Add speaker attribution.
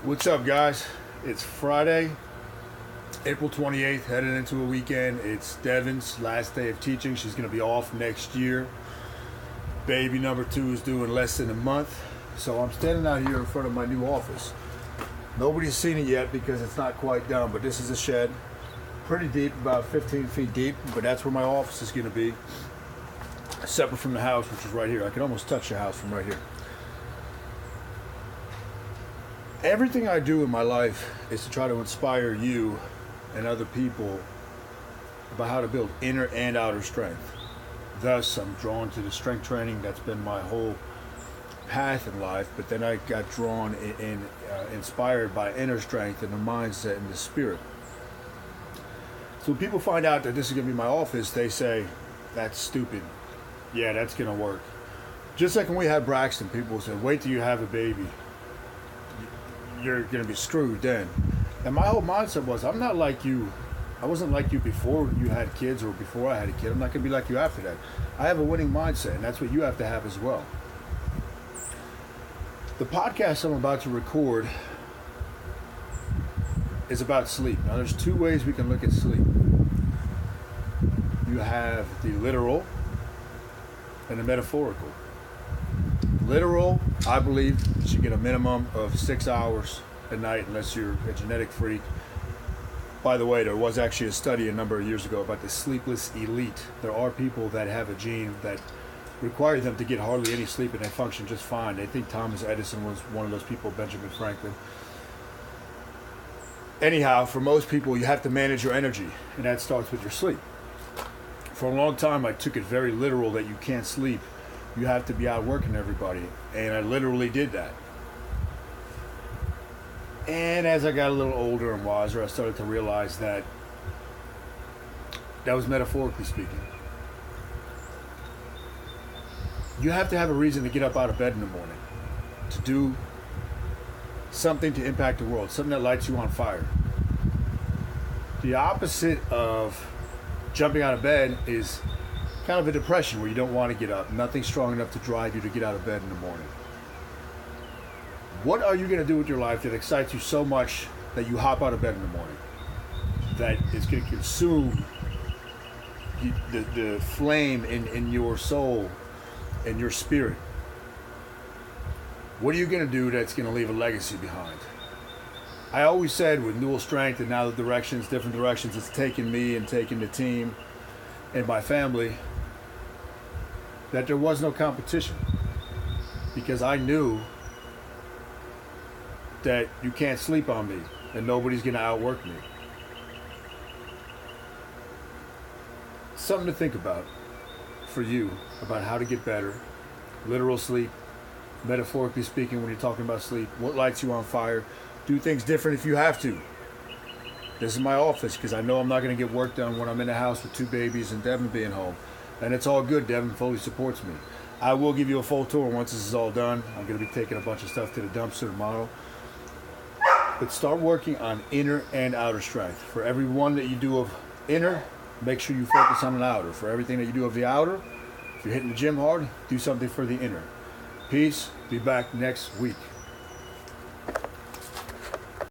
Speaker 1: What's up, guys? It's Friday, April 28th, heading into a weekend. It's Devin's last day of teaching. She's going to be off next year. Baby number 2 is due in less than a month. So I'm standing out here in front of my new office. Nobody's seen it yet because it's not quite done, but this is a shed. Pretty deep, about 15 feet deep, but that's where my office is going to be. Separate from the house, which is right here. I can almost touch the house from right here. Everything I do in my life is to try to inspire you and other people about how to build inner and outer strength. Thus, I'm drawn to the strength training. That's been my whole path in life, but then I got drawn and inspired by inner strength and the mindset and the spirit. So when people find out that this is going to be my office, they say, that's stupid. Yeah, that's going to work. Just like when we had Braxton, people said, wait till you have a baby. You're going to be screwed then. And my whole mindset was, I'm not like you. I wasn't like you before you had kids or before I had a kid. I'm not going to be like you after that. I have a winning mindset, and that's what you have to have as well. The podcast I'm about to record is about sleep. Now, there's 2 ways we can look at sleep. You have the literal and the metaphorical. Literal, I believe, you should get a minimum of 6 hours a night unless you're a genetic freak. By the way, there was actually a study a number of years ago about the sleepless elite. There are people that have a gene that requires them to get hardly any sleep and they function just fine. They think Thomas Edison was one of those people, Benjamin Franklin. Anyhow, for most people, you have to manage your energy, and that starts with your sleep. For a long time, I took it very literal that you can't sleep. You have to be out working everybody. And I literally did that. And as I got a little older and wiser, I started to realize that was metaphorically speaking. You have to have a reason to get up out of bed in the morning, to do something to impact the world, something that lights you on fire. The opposite of jumping out of bed is kind of a depression where you don't want to get up. Nothing's strong enough to drive you to get out of bed in the morning. What are you going to do with your life that excites you so much that you hop out of bed in the morning? That is going to consume the flame in your soul and your spirit. What are you going to do that's going to leave a legacy behind? I always said with Newell Strength and now the different directions it's taken me and taken the team and my family, that there was no competition, because I knew that you can't sleep on me and nobody's going to outwork me. Something to think about for you about how to get better. Literal sleep, metaphorically speaking, when you're talking about sleep, what lights you on fire. Do things different if you have to. This is my office because I know I'm not going to get work done when I'm in the house with 2 babies and Devin being home. And it's all good. Devin fully supports me. I will give you a full tour once this is all done. I'm going to be taking a bunch of stuff to the dumpster tomorrow. But start working on inner and outer strength. For every one that you do of inner, make sure you focus on an outer. For everything that you do of the outer, if you're hitting the gym hard, do something for the inner. Peace. Be back next week.